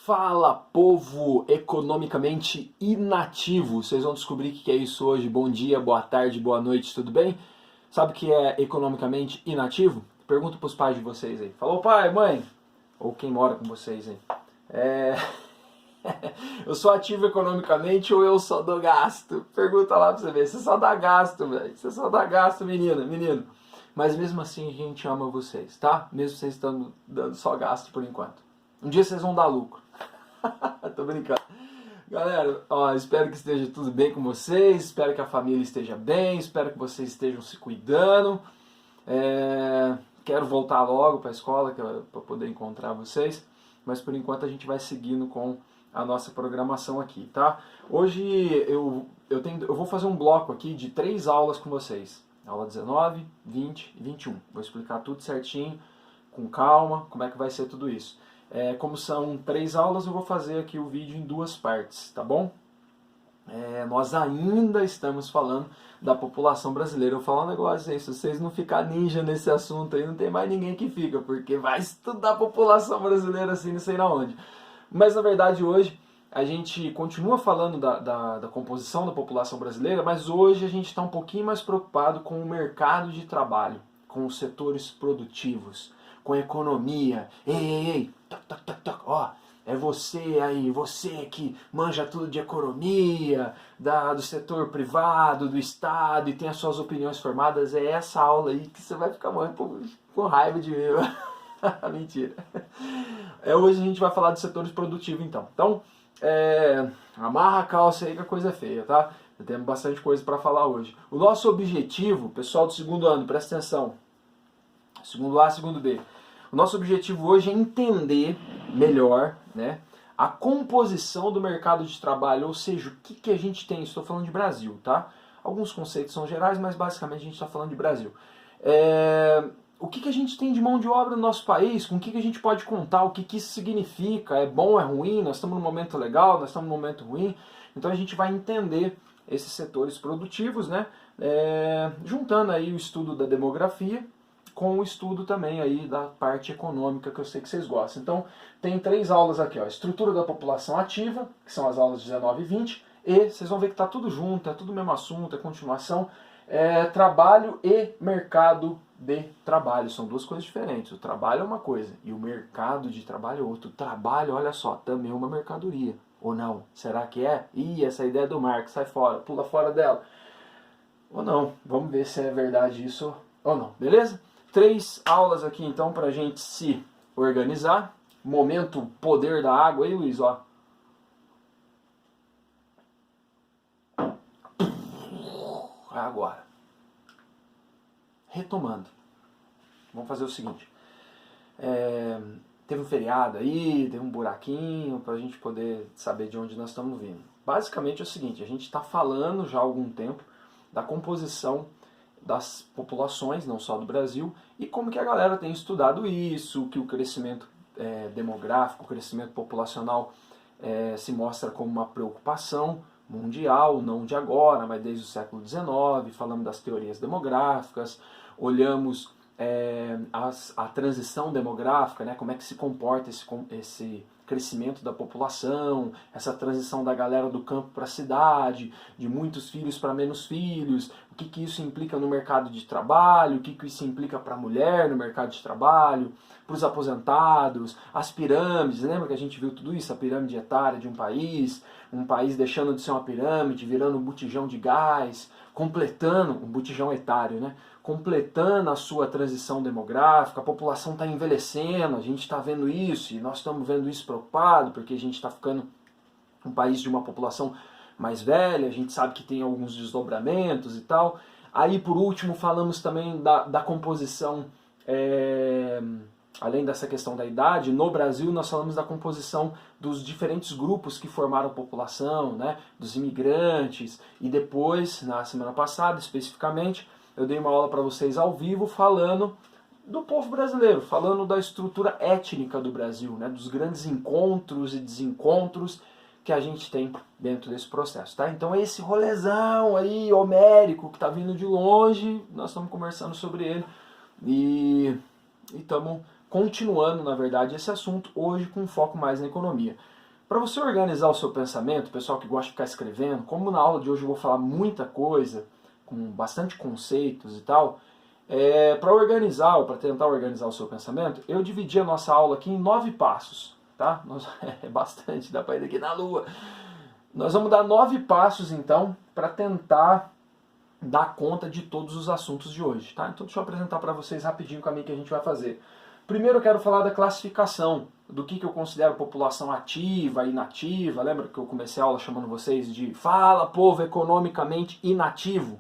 Fala, povo economicamente inativo! Vocês vão descobrir o que é isso hoje. Bom dia, boa tarde, boa noite, tudo bem? Sabe o que é economicamente inativo? Pergunta para os pais de vocês aí. Falou, pai, mãe, ou quem mora com vocês aí. Eu sou ativo economicamente ou eu só dou gasto? Pergunta lá pra você ver. Você só dá gasto, velho. Você só dá gasto, menino. Mas mesmo assim a gente ama vocês, tá? Mesmo vocês estando dando só gasto por enquanto. Um dia vocês vão dar lucro. Tô brincando. Galera, ó, espero que esteja tudo bem com vocês, espero que a família esteja bem, espero que vocês estejam se cuidando. Quero voltar logo para a escola para poder encontrar vocês, mas por enquanto a gente vai seguindo com a nossa programação aqui, tá? Hoje eu vou fazer um bloco aqui de 3 aulas com vocês. Aula 19, 20 e 21. Vou explicar tudo certinho, com calma, como é que vai ser tudo isso. Como são 3 aulas, eu vou fazer aqui o vídeo em 2 partes, tá bom? Nós ainda estamos falando da população brasileira. Eu vou falar um negócio aí, se vocês não ficarem ninja nesse assunto aí, não tem mais ninguém que fica, porque vai estudar a população brasileira assim, não sei na onde. Mas na verdade hoje a gente continua falando da composição da população brasileira, mas hoje a gente está um pouquinho mais preocupado com o mercado de trabalho, com os setores produtivos, com a economia. Ei, ó, é você aí, você que manja tudo de economia, do setor privado, do Estado e tem as suas opiniões formadas. É essa aula aí que você vai ficar com raiva de mim. Mentira. Hoje a gente vai falar de setores produtivos então. Então, amarra a calça aí que a coisa é feia, tá? Temos bastante coisa para falar hoje. O nosso objetivo, pessoal do segundo ano, presta atenção. Segundo A, segundo B. O nosso objetivo hoje é entender melhor, né, a composição do mercado de trabalho, ou seja, o que a gente tem. Estou falando de Brasil, tá? Alguns conceitos são gerais, mas basicamente a gente está falando de Brasil. O que a gente tem de mão de obra no nosso país, com o que a gente pode contar, o que isso significa, é bom, é ruim, nós estamos num momento legal, nós estamos num momento ruim. Então a gente vai entender esses setores produtivos, né, juntando aí o estudo da demografia com o estudo também aí da parte econômica, que eu sei que vocês gostam. Então, tem 3 aulas aqui, ó. Estrutura da população ativa, que são as aulas 19 e 20, e vocês vão ver que está tudo junto, é tudo o mesmo assunto, é continuação. Trabalho e mercado de trabalho, são 2 coisas diferentes. O trabalho é uma coisa, e o mercado de trabalho é outro. O trabalho, olha só, também é uma mercadoria. Ou não? Será que é? Ih, essa ideia do Marx, sai fora, pula fora dela. Ou não, vamos ver se é verdade isso ou não, beleza? 3 aulas aqui então pra gente se organizar. Momento poder da água aí, Luiz, ó. Agora. Retomando. Vamos fazer o seguinte. Teve um feriado aí, teve um buraquinho pra gente poder saber de onde nós estamos vindo. Basicamente é o seguinte, a gente está falando já há algum tempo da composição das populações, não só do Brasil, e como que a galera tem estudado isso, que o crescimento demográfico, o crescimento populacional se mostra como uma preocupação mundial, não de agora, mas desde o século XIX, falamos das teorias demográficas, olhamos a transição demográfica, né, como é que se comporta esse crescimento da população, essa transição da galera do campo para a cidade, de muitos filhos para menos filhos, o que isso implica no mercado de trabalho, o que isso implica para a mulher no mercado de trabalho, para os aposentados, as pirâmides, lembra que a gente viu tudo isso, a pirâmide etária de um país deixando de ser uma pirâmide, virando um botijão de gás, completando, um botijão etário, né? Completando a sua transição demográfica, a população está envelhecendo, a gente está vendo isso, e nós estamos vendo isso preocupado, porque a gente está ficando um país de uma população mais velha, a gente sabe que tem alguns desdobramentos e tal. Aí, por último, falamos também da composição, além dessa questão da idade, no Brasil nós falamos da composição dos diferentes grupos que formaram a população, né, dos imigrantes, e depois, na semana passada especificamente, eu dei uma aula para vocês ao vivo falando do povo brasileiro, falando da estrutura étnica do Brasil, né, dos grandes encontros e desencontros que a gente tem dentro desse processo, tá? Então esse rolezão aí homérico que está vindo de longe, nós estamos conversando sobre ele e estamos continuando, na verdade, esse assunto, hoje com foco mais na economia. Para você organizar o seu pensamento, pessoal que gosta de ficar escrevendo, como na aula de hoje eu vou falar muita coisa, com bastante conceitos e tal, para organizar, ou para tentar organizar o seu pensamento, eu dividi a nossa aula aqui em 9 passos, tá? É bastante, dá para ir daqui na lua. Nós vamos dar 9 passos, então, para tentar dar conta de todos os assuntos de hoje, tá? Então deixa eu apresentar para vocês rapidinho o caminho que a gente vai fazer. Primeiro eu quero falar da classificação, do que eu considero população ativa e inativa. Lembra que eu comecei a aula chamando vocês de fala, povo economicamente inativo,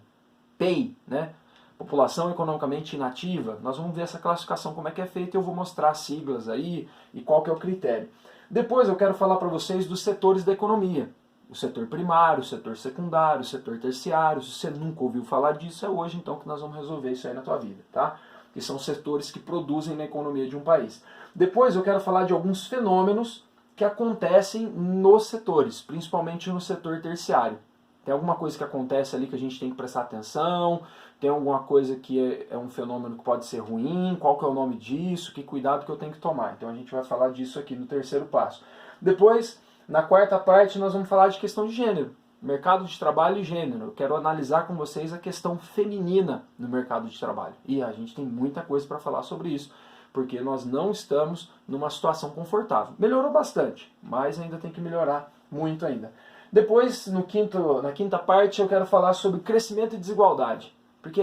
PEI, né? População economicamente inativa. Nós vamos ver essa classificação, como é que é feita, e eu vou mostrar as siglas aí e qual que é o critério. Depois eu quero falar para vocês dos setores da economia. O setor primário, o setor secundário, o setor terciário. Se você nunca ouviu falar disso, é hoje então que nós vamos resolver isso aí na tua vida, tá? Que são setores que produzem na economia de um país. Depois eu quero falar de alguns fenômenos que acontecem nos setores, principalmente no setor terciário. Tem alguma coisa que acontece ali que a gente tem que prestar atenção, tem alguma coisa que é um fenômeno que pode ser ruim, qual que é o nome disso, que cuidado que eu tenho que tomar. Então a gente vai falar disso aqui no terceiro passo. Depois, na quarta parte, nós vamos falar de questão de gênero. Mercado de trabalho e gênero. Eu quero analisar com vocês a questão feminina no mercado de trabalho. E a gente tem muita coisa para falar sobre isso, porque nós não estamos numa situação confortável. Melhorou bastante, mas ainda tem que melhorar muito ainda. Depois, na quinta parte, eu quero falar sobre crescimento e desigualdade. Porque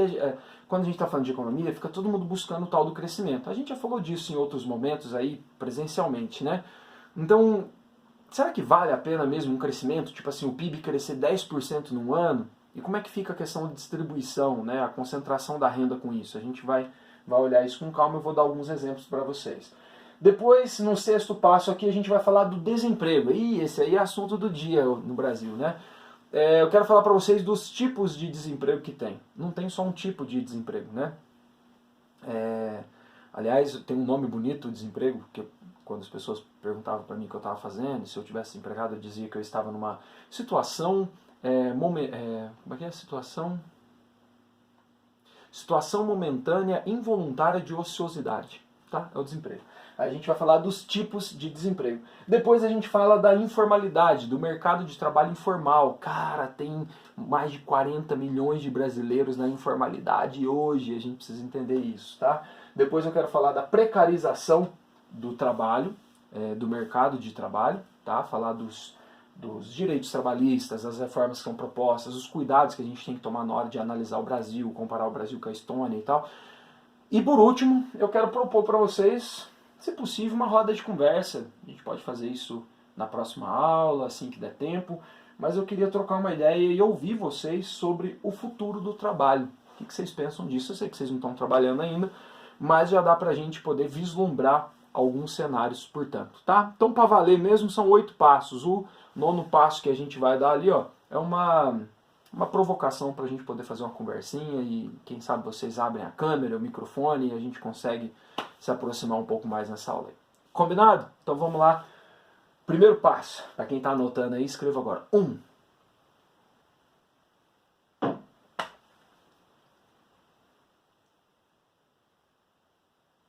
quando a gente está falando de economia, fica todo mundo buscando o tal do crescimento. A gente já falou disso em outros momentos aí, presencialmente, né? Então, será que vale a pena mesmo um crescimento? Tipo assim, o PIB crescer 10% num ano? E como é que fica a questão de distribuição, né? A concentração da renda com isso? A gente vai olhar isso com calma, eu vou dar alguns exemplos para vocês. Depois, no sexto passo aqui, a gente vai falar do desemprego. E esse aí é assunto do dia no Brasil, né? Eu quero falar para vocês dos tipos de desemprego que tem. Não tem só um tipo de desemprego, né? Aliás, tem um nome bonito, o desemprego, que quando as pessoas perguntavam para mim o que eu estava fazendo, se eu tivesse empregado, eu dizia que eu estava numa situação... como é que é? Situação momentânea involuntária de ociosidade. Tá? É o desemprego. A gente vai falar dos tipos de desemprego. Depois a gente fala da informalidade, do mercado de trabalho informal. Cara, tem mais de 40 milhões de brasileiros na informalidade hoje. A gente precisa entender isso, tá? Depois eu quero falar da precarização do trabalho, do mercado de trabalho, tá? Falar dos direitos trabalhistas, das reformas que são propostas, os cuidados que a gente tem que tomar na hora de analisar o Brasil, comparar o Brasil com a Estônia e tal. E por último, eu quero propor para vocês, se possível, uma roda de conversa. A gente pode fazer isso na próxima aula, assim que der tempo, mas eu queria trocar uma ideia e ouvir vocês sobre o futuro do trabalho. O que vocês pensam disso? Eu sei que vocês não estão trabalhando ainda, mas já dá para a gente poder vislumbrar alguns cenários, portanto, tá? Então, para valer mesmo, são 8 passos. O 9º passo que a gente vai dar ali, ó, é uma provocação para a gente poder fazer uma conversinha e quem sabe vocês abrem a câmera, o microfone e a gente consegue se aproximar um pouco mais nessa aula aí. Combinado? Então vamos lá. Primeiro passo, para quem está anotando aí, escreva agora. 1.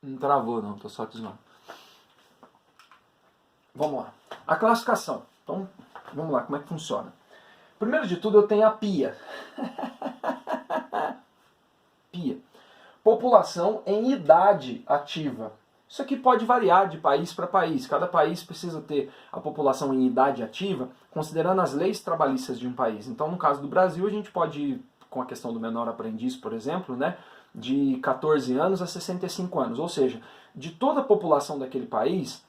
Não travou não, tô só te zoando. Vamos lá. A classificação. Então, vamos lá, como é que funciona? Primeiro de tudo, eu tenho a PIA. PIA. População em idade ativa. Isso aqui pode variar de país para país. Cada país precisa ter a população em idade ativa, considerando as leis trabalhistas de um país. Então, no caso do Brasil, a gente pode ir com a questão do menor aprendiz, por exemplo, né, de 14 anos a 65 anos. Ou seja, de toda a população daquele país,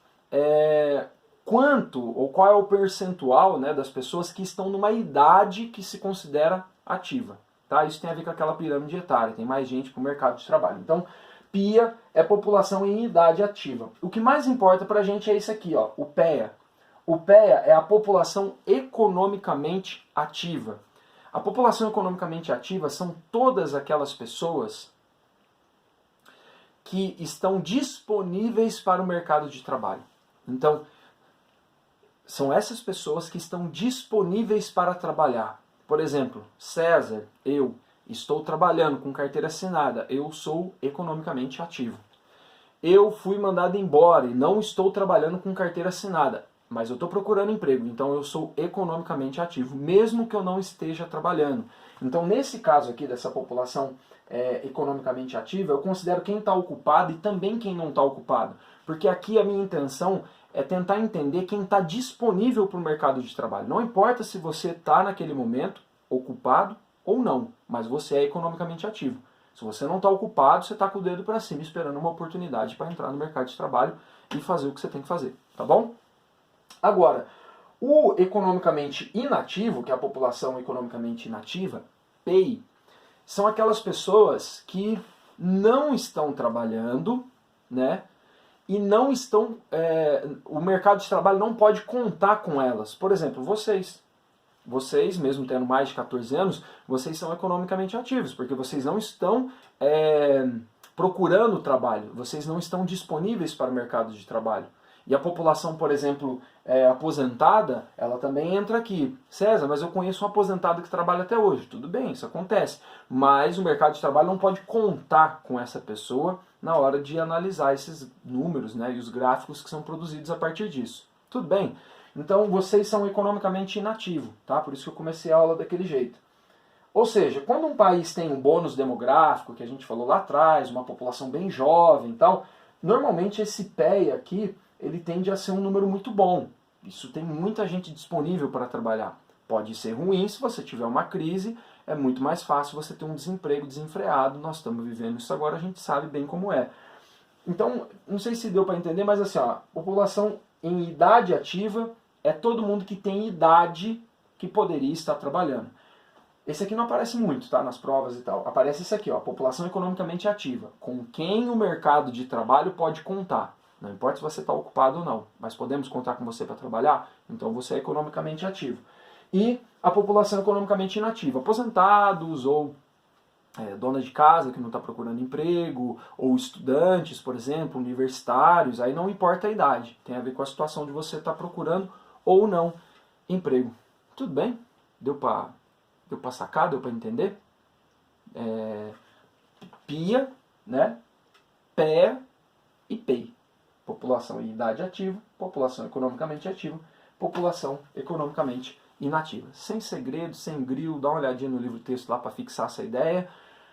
quanto ou qual é o percentual, né, das pessoas que estão numa idade que se considera ativa. Tá? Isso tem a ver com aquela pirâmide etária, tem mais gente para o mercado de trabalho. Então, PIA é população em idade ativa. O que mais importa para a gente é isso aqui, ó, o PEA. O PEA é a população economicamente ativa. A população economicamente ativa são todas aquelas pessoas que estão disponíveis para o mercado de trabalho. Então, são essas pessoas que estão disponíveis para trabalhar. Por exemplo, César, eu estou trabalhando com carteira assinada, eu sou economicamente ativo. eu fui mandado embora e não estou trabalhando com carteira assinada, mas eu estou procurando emprego, então eu sou economicamente ativo, mesmo que eu não esteja trabalhando. Então, nesse caso aqui dessa população economicamente ativa, eu considero quem está ocupado e também quem não está ocupado, porque aqui a minha intenção é tentar entender quem está disponível para o mercado de trabalho. Não importa se você está naquele momento ocupado ou não, mas você é economicamente ativo. Se você não está ocupado, você está com o dedo para cima esperando uma oportunidade para entrar no mercado de trabalho e fazer o que você tem que fazer, tá bom? Agora, o economicamente inativo, que é a população economicamente inativa, PEI, são aquelas pessoas que não estão trabalhando, né? E não estão. O mercado de trabalho não pode contar com elas. Por exemplo, vocês. Vocês, mesmo tendo mais de 14 anos, vocês são economicamente ativos, porque vocês não estão procurando trabalho, vocês não estão disponíveis para o mercado de trabalho. E a população, por exemplo, aposentada, ela também entra aqui. César, mas eu conheço um aposentado que trabalha até hoje. Tudo bem, isso acontece. Mas o mercado de trabalho não pode contar com essa pessoa na hora de analisar esses números, né, e os gráficos que são produzidos a partir disso. Tudo bem? Então vocês são economicamente inativos, tá? Por isso que eu comecei a aula daquele jeito. Ou seja, quando um país tem um bônus demográfico, que a gente falou lá atrás, uma população bem jovem e tal, normalmente esse PEI aqui, ele tende a ser um número muito bom. Isso tem muita gente disponível para trabalhar. Pode ser ruim se você tiver uma crise, é muito mais fácil você ter um desemprego desenfreado. Nós estamos vivendo isso agora, a gente sabe bem como é. Então, não sei se deu para entender, mas assim, ó, população em idade ativa é todo mundo que tem idade que poderia estar trabalhando. Esse aqui não aparece muito, tá, nas provas e tal. Aparece esse aqui, ó, população economicamente ativa, com quem o mercado de trabalho pode contar. Não importa se você está ocupado ou não, mas podemos contar com você para trabalhar, então você é economicamente ativo. E a população economicamente inativa, aposentados ou dona de casa que não está procurando emprego, ou estudantes, por exemplo, universitários, aí não importa a idade, tem a ver com a situação de você estar procurando ou não emprego. Tudo bem? Deu para sacar? Deu para entender? PIA, né? PE e PEI. População em idade ativa, população economicamente ativa, população economicamente inativa. Sem segredo, sem grilo, dá uma olhadinha no livro texto lá para fixar essa ideia.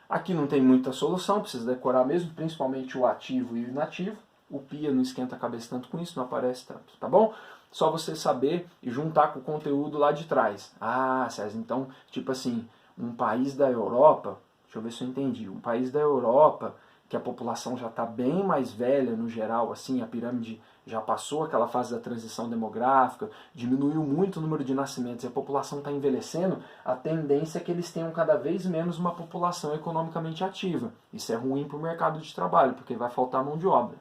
Aqui não tem muita solução, precisa decorar mesmo, principalmente o ativo e o inativo. O PIA não esquenta a cabeça tanto com isso, não aparece tanto, tá bom? Só você saber e juntar com o conteúdo lá de trás. Ah, César, então, tipo assim, um país da Europa, deixa eu ver se eu entendi, um país da Europa, que a população já está bem mais velha no geral, assim, a pirâmide já passou aquela fase da transição demográfica, diminuiu muito o número de nascimentos e a população está envelhecendo, a tendência é que eles tenham cada vez menos uma população economicamente ativa. Isso é ruim para o mercado de trabalho, porque vai faltar mão de obra.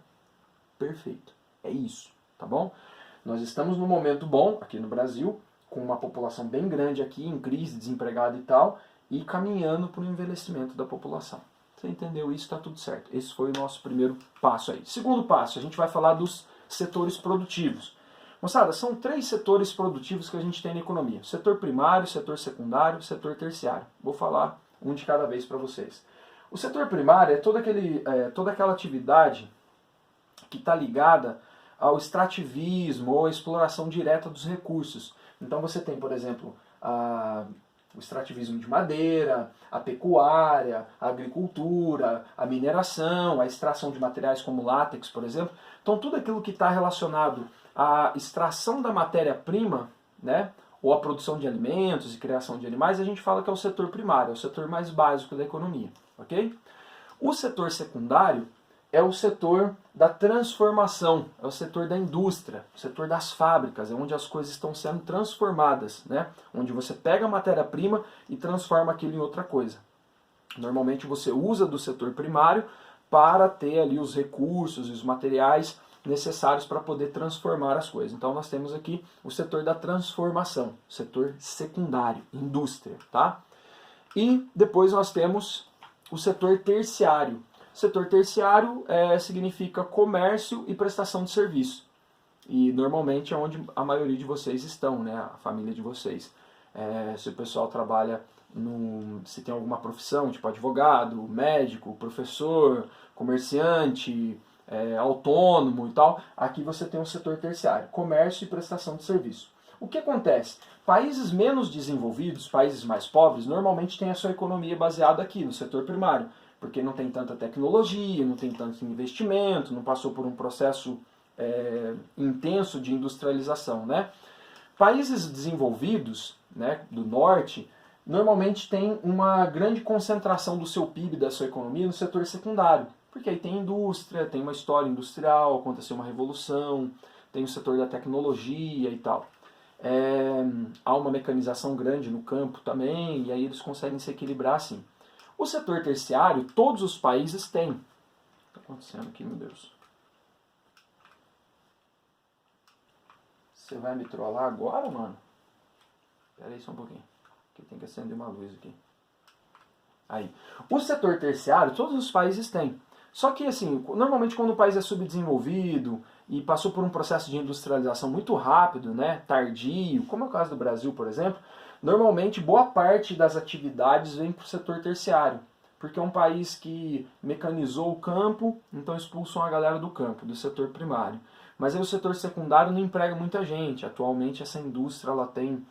Perfeito. É isso, tá bom? Nós estamos num momento bom, aqui no Brasil, com uma população bem grande aqui, em crise, desempregada e tal, e caminhando para o envelhecimento da população. Você entendeu isso? Está tudo certo. Esse foi o nosso primeiro passo aí. Segundo passo, a gente vai falar dos setores produtivos. Moçada, são 3 setores produtivos que a gente tem na economia. Setor primário, setor secundário, setor terciário. Vou falar um de cada vez para vocês. O setor primário é toda aquela atividade que está ligada ao extrativismo ou à exploração direta dos recursos. Então você tem, por exemplo, o extrativismo de madeira, a pecuária, a agricultura, a mineração, a extração de materiais como látex, por exemplo. Então tudo aquilo que está relacionado à extração da matéria-prima, né, ou à produção de alimentos e criação de animais, a gente fala que é o setor primário, é o setor mais básico da economia, ok? O setor secundário é o setor da transformação, é o setor da indústria, o setor das fábricas, é onde as coisas estão sendo transformadas, né? Onde você pega a matéria-prima e transforma aquilo em outra coisa. Normalmente você usa do setor primário para ter ali os recursos e os materiais necessários para poder transformar as coisas. Então nós temos aqui o setor da transformação, o setor secundário, indústria, tá? E depois nós temos o setor terciário. Setor terciário significa comércio e prestação de serviço. E normalmente é onde a maioria de vocês estão, né? A família de vocês. Se o pessoal trabalha, se tem alguma profissão, tipo advogado, médico, professor, comerciante, autônomo e tal, aqui você tem um setor terciário, comércio e prestação de serviço. O que acontece? Países menos desenvolvidos, países mais pobres, normalmente têm a sua economia baseada aqui, no setor primário, porque não tem tanta tecnologia, não tem tanto investimento, não passou por um processo intenso de industrialização, né? Países desenvolvidos, né, do norte, normalmente tem uma grande concentração do seu PIB, da sua economia, no setor secundário. Porque aí tem indústria, tem uma história industrial, aconteceu uma revolução, tem o setor da tecnologia e tal. Há uma mecanização grande no campo também, e aí eles conseguem se equilibrar assim. O setor terciário, todos os países têm. O que está acontecendo aqui, meu Deus? Você vai me trollar agora, mano? Espera aí só um pouquinho, que tem que acender uma luz aqui. Aí. O setor terciário, todos os países têm. Só que, assim, normalmente quando o país é subdesenvolvido e passou por um processo de industrialização muito rápido, né, tardio, como é o caso do Brasil, por exemplo, normalmente boa parte das atividades vem para o setor terciário. Porque é um país que mecanizou o campo, então expulsam a galera do campo, do setor primário. Mas aí o setor secundário não emprega muita gente. Atualmente essa indústria ela tem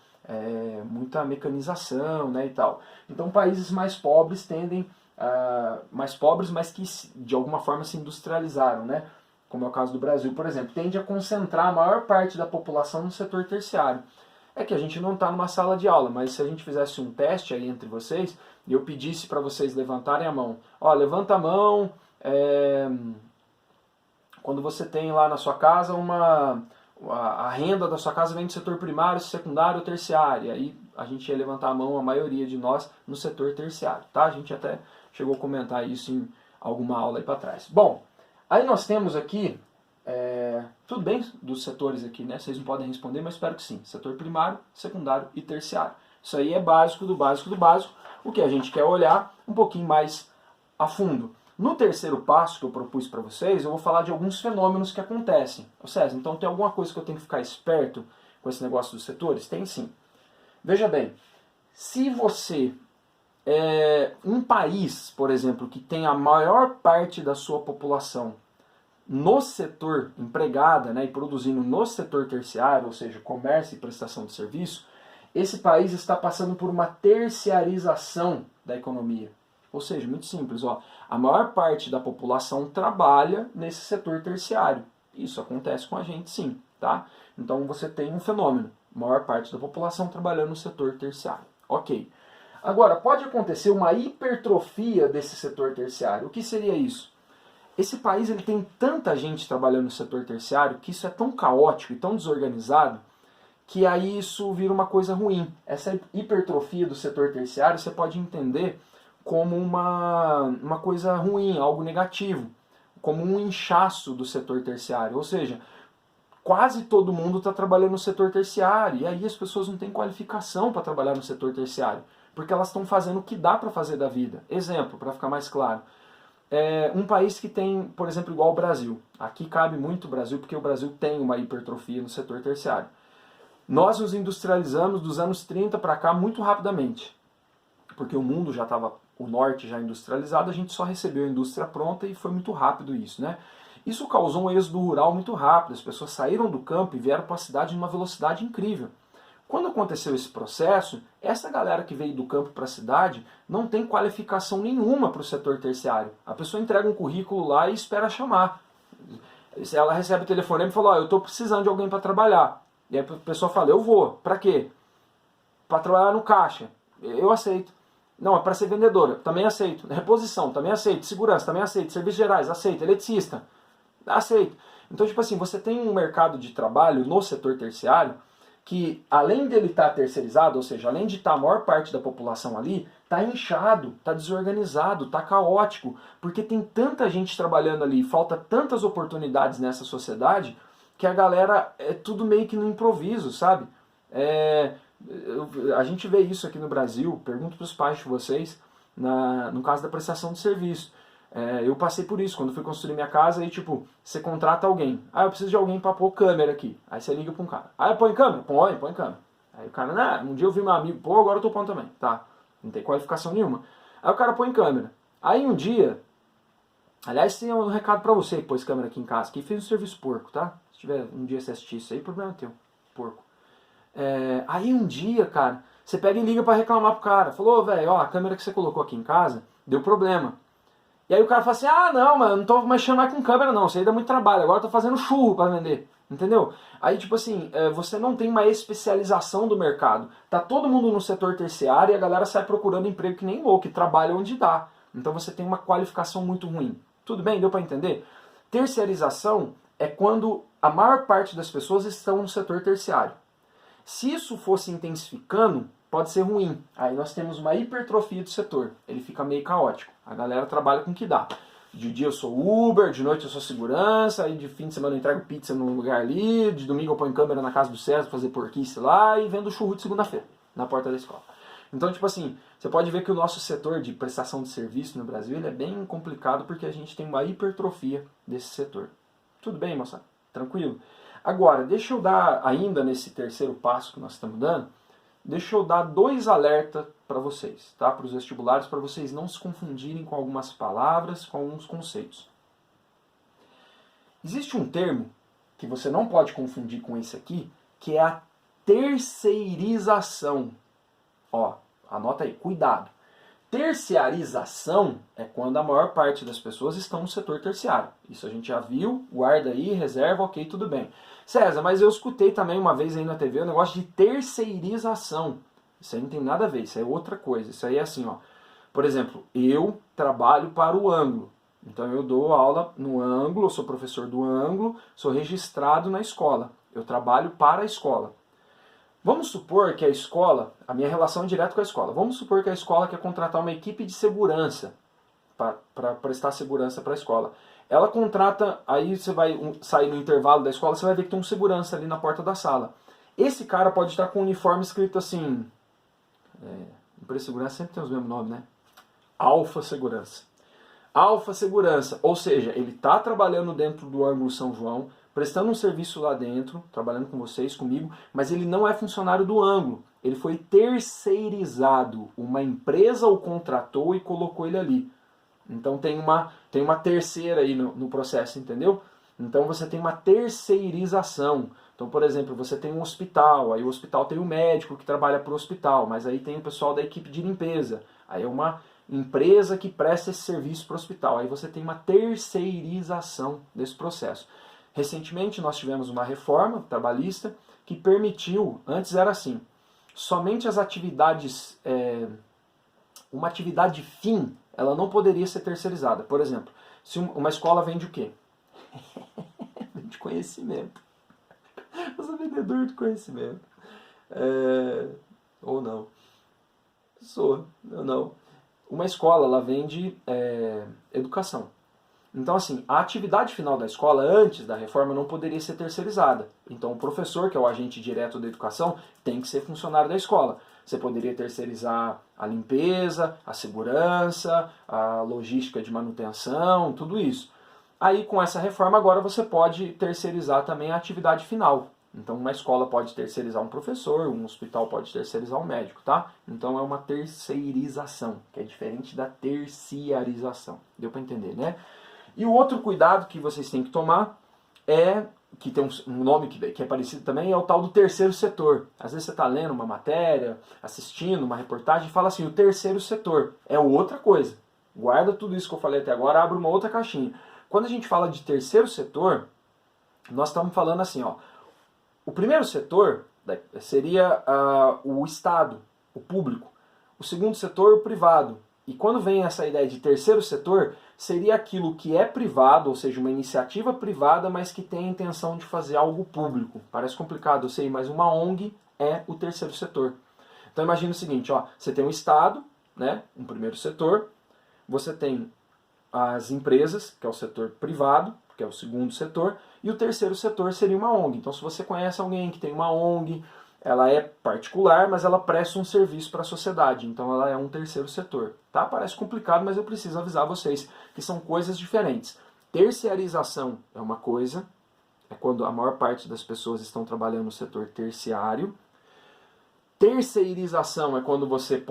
muita mecanização, né, e tal. Então países mais pobres tendem mais pobres, mas que de alguma forma se industrializaram, né? Como é o caso do Brasil, por exemplo, tende a concentrar a maior parte da população no setor terciário. É que a gente não está numa sala de aula, mas se a gente fizesse um teste aí entre vocês, e eu pedisse para vocês levantarem a mão, ó, levanta a mão, quando você tem lá na sua casa a renda da sua casa vem do setor primário, secundário ou terciário. Aí a gente ia levantar a mão, a maioria de nós, no setor terciário, tá? A gente até chegou a comentar isso em alguma aula aí para trás. Bom, aí nós temos aqui, tudo bem dos setores aqui, né? Vocês não podem responder, mas espero que sim. Setor primário, secundário e terciário. Isso aí é básico do básico do básico. O que a gente quer olhar um pouquinho mais a fundo. No terceiro passo que eu propus para vocês, eu vou falar de alguns fenômenos que acontecem. César, então tem alguma coisa que eu tenho que ficar esperto com esse negócio dos setores? Tem sim. Veja bem, se você um país, por exemplo, que tem a maior parte da sua população no setor empregada, né, e produzindo no setor terciário, ou seja, comércio e prestação de serviço, esse país está passando por uma terciarização da economia. Ou seja, muito simples, ó, a maior parte da população trabalha nesse setor terciário. Isso acontece com a gente sim, tá? Então você tem um fenômeno, a maior parte da população trabalhando no setor terciário. Ok. Agora, pode acontecer uma hipertrofia desse setor terciário. O que seria isso? Esse país ele tem tanta gente trabalhando no setor terciário que isso é tão caótico e tão desorganizado que aí isso vira uma coisa ruim. Essa hipertrofia do setor terciário você pode entender como uma coisa ruim, algo negativo, como um inchaço do setor terciário. Ou seja, quase todo mundo está trabalhando no setor terciário, e aí as pessoas não têm qualificação para trabalhar no setor terciário, porque elas estão fazendo o que dá para fazer da vida. Exemplo, para ficar mais claro, um país que tem, por exemplo, igual o Brasil. Aqui cabe muito o Brasil, porque o Brasil tem uma hipertrofia no setor terciário. Nós nos industrializamos dos anos 30 para cá muito rapidamente, porque o mundo já estava, o norte já industrializado, a gente só recebeu a indústria pronta e foi muito rápido isso, né? Isso causou um êxodo rural muito rápido, as pessoas saíram do campo e vieram para a cidade numa velocidade incrível. Quando aconteceu esse processo, essa galera que veio do campo para a cidade não tem qualificação nenhuma para o setor terciário. A pessoa entrega um currículo lá e espera chamar. Ela recebe o telefonema e fala, ó, eu estou precisando de alguém para trabalhar. E aí a pessoa fala, eu vou. Para quê? Para trabalhar no caixa. Eu aceito. Não, é para ser vendedora. Também aceito. Reposição, também aceito. Segurança, também aceito. Serviços gerais, aceito. Eletricista, aceito. Então, tipo assim, você tem um mercado de trabalho no setor terciário que, além dele estar terceirizado, ou seja, além de estar a maior parte da população ali, está inchado, está desorganizado, está caótico, porque tem tanta gente trabalhando ali, falta tantas oportunidades nessa sociedade, que a galera é tudo meio que no improviso, sabe? A gente vê isso aqui no Brasil, pergunto para os pais de vocês, no caso da prestação de serviço. Eu passei por isso, quando fui construir minha casa, aí tipo, você contrata alguém. Ah, eu preciso de alguém para pôr câmera aqui. Aí você liga para um cara. Ah, põe câmera? Põe câmera. Aí o cara, um dia eu vi meu amigo, pô, agora eu tô pondo também. Tá, não tem qualificação nenhuma. Aí o cara põe câmera. Aí um dia, Aliás, tem um recado pra você que pôs câmera aqui em casa, que fez um serviço porco, tá? Se tiver um dia você assistir isso aí, problema é teu, porco. Aí um dia, cara, você pega e liga pra reclamar pro cara. Falou, velho, ó, a câmera que você colocou aqui em casa deu problema. E aí o cara fala assim, ah, não, mas eu não tô mexendo mais com câmera não, isso aí dá muito trabalho, agora eu tô fazendo churro pra vender. Entendeu? Aí, tipo assim, você não tem uma especialização do mercado. Tá todo mundo no setor terciário e a galera sai procurando emprego que nem louco, que trabalha onde dá. Então você tem uma qualificação muito ruim. Tudo bem? Deu pra entender? Terciarização é quando a maior parte das pessoas estão no setor terciário. Se isso fosse intensificando, pode ser ruim. Aí nós temos uma hipertrofia do setor. Ele fica meio caótico. A galera trabalha com o que dá. De dia eu sou Uber, de noite eu sou segurança, aí de fim de semana eu entrego pizza num lugar ali, de domingo eu ponho câmera na casa do César pra fazer porquice lá e vendo churro de segunda-feira, na porta da escola. Então, tipo assim, você pode ver que o nosso setor de prestação de serviço no Brasil ele é bem complicado porque a gente tem uma hipertrofia desse setor. Tudo bem, moçada? Tranquilo? Agora, deixa eu dar, ainda nesse terceiro passo que nós estamos dando, deixa eu dar 2 alertas para vocês, tá? Para os vestibulares, para vocês não se confundirem com algumas palavras, com alguns conceitos. Existe um termo que você não pode confundir com esse aqui, que é a terceirização. Ó, anota aí, cuidado. Terciarização é quando a maior parte das pessoas estão no setor terciário. Isso a gente já viu, guarda aí, reserva, ok, tudo bem. César, mas eu escutei também uma vez aí na TV o negócio de terceirização. Isso aí não tem nada a ver, isso aí é outra coisa. Isso aí é assim, ó. Por exemplo, eu trabalho para o Ângulo. Então eu dou aula no Ângulo, eu sou professor do Ângulo, sou registrado na escola. Eu trabalho para a escola. Vamos supor que a escola, a minha relação é direta com a escola, vamos supor que a escola quer contratar uma equipe de segurança para prestar segurança para a escola. Ela contrata, aí você vai sair no intervalo da escola, você vai ver que tem um segurança ali na porta da sala. Esse cara pode estar com um uniforme escrito assim, empresa de segurança sempre tem os mesmos nomes, né? Alfa Segurança. Alfa Segurança, ou seja, ele está trabalhando dentro do Ângulo São João, prestando um serviço lá dentro, trabalhando com vocês, comigo, mas ele não é funcionário do Ângulo. Ele foi terceirizado. Uma empresa o contratou e colocou ele ali. Então tem uma terceira aí no processo, entendeu? Então você tem uma terceirização. Então, por exemplo, você tem um hospital, aí o hospital tem um médico que trabalha para o hospital, mas aí tem o pessoal da equipe de limpeza. Aí é uma empresa que presta esse serviço para o hospital. Aí você tem uma terceirização desse processo. Recentemente nós tivemos uma reforma trabalhista que permitiu, antes era assim, somente as atividades, uma atividade fim, ela não poderia ser terceirizada. Por exemplo, se uma escola vende o quê? Vende conhecimento. Eu sou vendedor de conhecimento. Ou não. Eu não. Uma escola, ela vende educação. Então, assim, a atividade final da escola, antes da reforma, não poderia ser terceirizada. Então, o professor, que é o agente direto da educação, tem que ser funcionário da escola. Você poderia terceirizar a limpeza, a segurança, a logística de manutenção, tudo isso. Aí, com essa reforma, agora você pode terceirizar também a atividade final. Então, uma escola pode terceirizar um professor, um hospital pode terceirizar um médico, tá? Então, é uma terceirização, que é diferente da terciarização. Deu para entender, né? E o outro cuidado que vocês têm que tomar que tem um nome que é parecido também, é o tal do terceiro setor. Às vezes você está lendo uma matéria, assistindo uma reportagem e fala assim, o terceiro setor é outra coisa. Guarda tudo isso que eu falei até agora, abre uma outra caixinha. Quando a gente fala de terceiro setor, nós estamos falando assim, ó, o primeiro setor seria o Estado, o público. O segundo setor, o privado. E quando vem essa ideia de terceiro setor, seria aquilo que é privado, ou seja, uma iniciativa privada, mas que tem a intenção de fazer algo público. Parece complicado, eu sei, mas uma ONG é o terceiro setor. Então imagina o seguinte, ó, você tem o Estado, né, um primeiro setor, você tem as empresas, que é o setor privado, que é o segundo setor, e o terceiro setor seria uma ONG. Então se você conhece alguém que tem uma ONG, ela é particular, mas ela presta um serviço para a sociedade, então ela é um terceiro setor. Tá? Parece complicado, mas eu preciso avisar vocês que são coisas diferentes. Terciarização é uma coisa, é quando a maior parte das pessoas estão trabalhando no setor terciário. Terceirização é quando você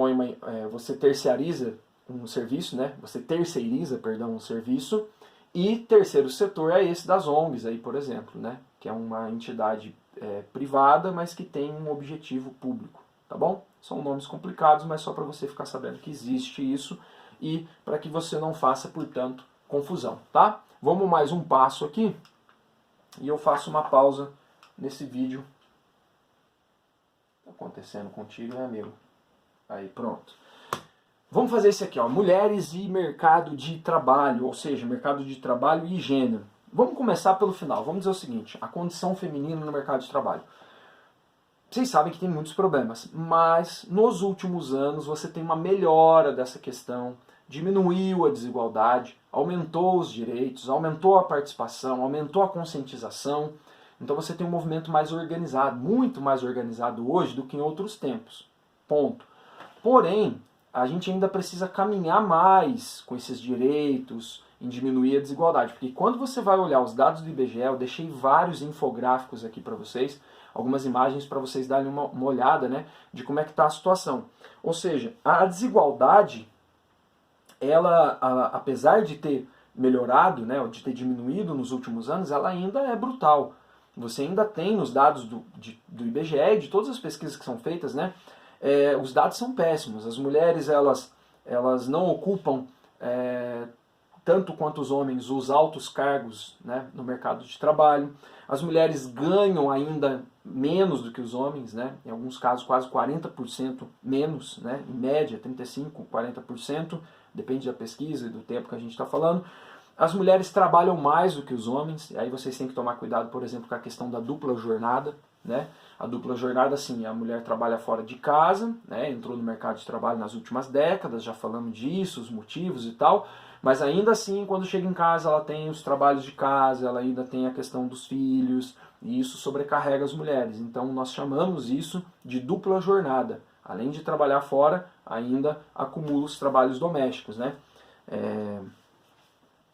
você terciariza um serviço, né? Você terceiriza, perdão, um serviço. E terceiro setor é esse das ONGs, aí, por exemplo, né? Que é uma entidade privada, mas que tem um objetivo público, tá bom? São nomes complicados, mas só para você ficar sabendo que existe isso e para que você não faça, portanto, confusão, tá? Vamos mais um passo aqui e eu faço uma pausa nesse vídeo. Tá acontecendo contigo, né, amigo? Aí, pronto. Vamos fazer esse aqui, ó, mulheres e mercado de trabalho, ou seja, mercado de trabalho e gênero. Vamos começar pelo final. Vamos dizer o seguinte, a condição feminina no mercado de trabalho. Vocês sabem que tem muitos problemas, mas nos últimos anos você tem uma melhora dessa questão, diminuiu a desigualdade, aumentou os direitos, aumentou a participação, aumentou a conscientização. Então você tem um movimento mais organizado, muito mais organizado hoje do que em outros tempos. Ponto. Porém, a gente ainda precisa caminhar mais com esses direitos, em diminuir a desigualdade. Porque quando você vai olhar os dados do IBGE, eu deixei vários infográficos aqui para vocês, algumas imagens para vocês darem uma olhada, né, de como é que está a situação. Ou seja, a desigualdade, ela, apesar de ter melhorado, né, ou de ter diminuído nos últimos anos, ela ainda é brutal. Você ainda tem nos dados do IBGE e de todas as pesquisas que são feitas, né, os dados são péssimos. As mulheres elas não ocupam tanto quanto os homens os altos cargos, né, no mercado de trabalho. As mulheres ganham ainda menos do que os homens, né, em alguns casos quase 40% menos, né, em média 35%, 40%, depende da pesquisa e do tempo que a gente está falando. As mulheres trabalham mais do que os homens, e aí vocês têm que tomar cuidado, por exemplo, com a questão da dupla jornada, né? A dupla jornada, sim, a mulher trabalha fora de casa, né? Entrou no mercado de trabalho nas últimas décadas, já falamos disso, os motivos e tal, mas ainda assim, quando chega em casa, ela tem os trabalhos de casa, ela ainda tem a questão dos filhos, e isso sobrecarrega as mulheres. Então nós chamamos isso de dupla jornada. Além de trabalhar fora, ainda acumula os trabalhos domésticos, né?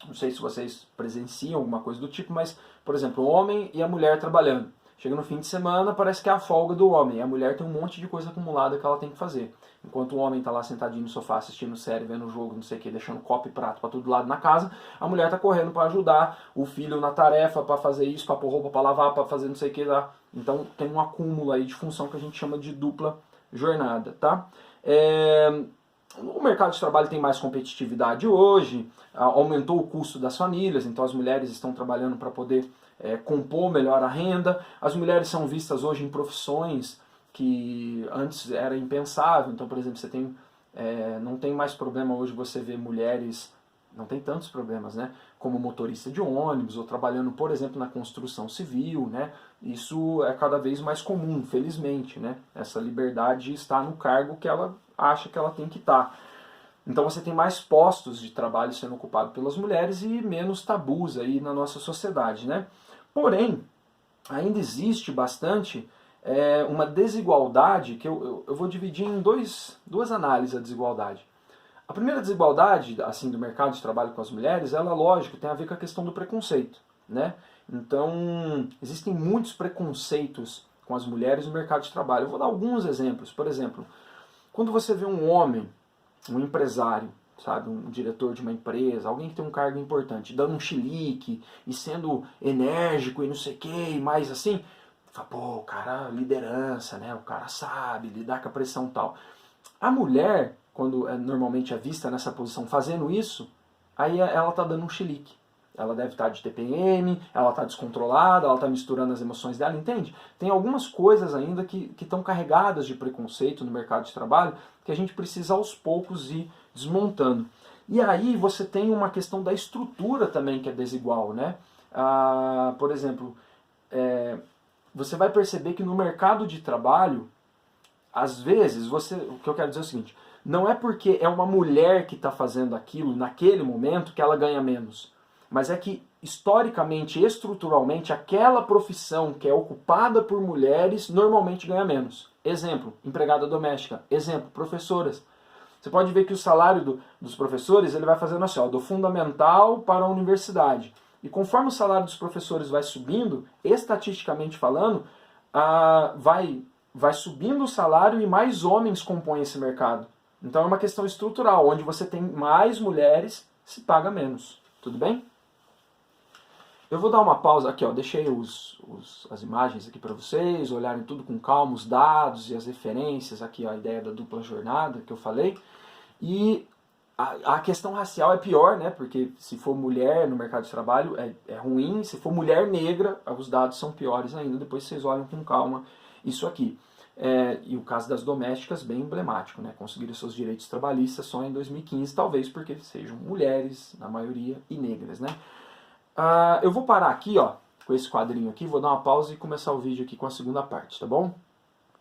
Não sei se vocês presenciam alguma coisa do tipo, mas, por exemplo, o homem e a mulher trabalhando. Chega no fim de semana, parece que é a folga do homem. E a mulher tem um monte de coisa acumulada que ela tem que fazer. Enquanto o homem está lá sentadinho no sofá assistindo série, vendo jogo, não sei o que, deixando copo e prato para todo lado na casa, a mulher está correndo para ajudar o filho na tarefa, para fazer isso, para pôr roupa, para lavar, para fazer não sei o que lá. Então tem um acúmulo aí de função que a gente chama de dupla jornada, tá? O mercado de trabalho tem mais competitividade hoje, aumentou o custo das famílias, então as mulheres estão trabalhando para poder compor melhor a renda. As mulheres são vistas hoje em profissões que antes era impensável. Então, por exemplo, você não tem mais problema hoje você ver mulheres, não tem tantos problemas, né, como motorista de ônibus ou trabalhando, por exemplo, na construção civil, né? Isso é cada vez mais comum, felizmente, né? Essa liberdade está no cargo que ela acha que ela tem que estar. Então você tem mais postos de trabalho sendo ocupados pelas mulheres e menos tabus aí na nossa sociedade, né? Porém, ainda existe bastante uma desigualdade que eu vou dividir em duas análises da desigualdade. A primeira desigualdade, assim, do mercado de trabalho com as mulheres, ela, lógico, tem a ver com a questão do preconceito, né? Então, existem muitos preconceitos com as mulheres no mercado de trabalho. Eu vou dar alguns exemplos. Por exemplo, quando você vê um homem, um empresário, sabe, um diretor de uma empresa, alguém que tem um cargo importante, dando um chilique e sendo enérgico e não sei o que, e mais assim, fala, pô, o cara liderança, né? O cara sabe lidar com a pressão e tal. A mulher, quando normalmente é vista nessa posição fazendo isso, aí ela está dando um chilique. Ela deve estar de TPM, ela está descontrolada, ela está misturando as emoções dela, entende? Tem algumas coisas ainda que estão carregadas de preconceito no mercado de trabalho que a gente precisa aos poucos ir desmontando. E aí você tem uma questão da estrutura também que é desigual, né? Por exemplo, você vai perceber que no mercado de trabalho, às vezes, o que eu quero dizer é o seguinte, não é porque é uma mulher que está fazendo aquilo naquele momento que ela ganha menos. Mas é que, historicamente, estruturalmente, aquela profissão que é ocupada por mulheres normalmente ganha menos. Exemplo, empregada doméstica. Exemplo, professoras. Você pode ver que o salário dos professores ele vai fazendo assim, ó, do fundamental para a universidade. E conforme o salário dos professores vai subindo, estatisticamente falando, vai subindo o salário e mais homens compõem esse mercado. Então é uma questão estrutural, onde você tem mais mulheres, se paga menos. Tudo bem? Eu vou dar uma pausa aqui, ó, deixei as imagens aqui para vocês, olharem tudo com calma, os dados e as referências, aqui ó, a ideia da dupla jornada que eu falei. E a questão racial é pior, né? Porque se for mulher no mercado de trabalho é ruim, se for mulher negra, os dados são piores ainda, depois vocês olham com calma isso aqui. E o caso das domésticas, bem emblemático, né? Conseguiram seus direitos trabalhistas só em 2015, talvez porque sejam mulheres, na maioria, e negras, né? Eu vou parar aqui, ó, com esse quadrinho aqui, vou dar uma pausa e começar o vídeo aqui com a segunda parte, tá bom?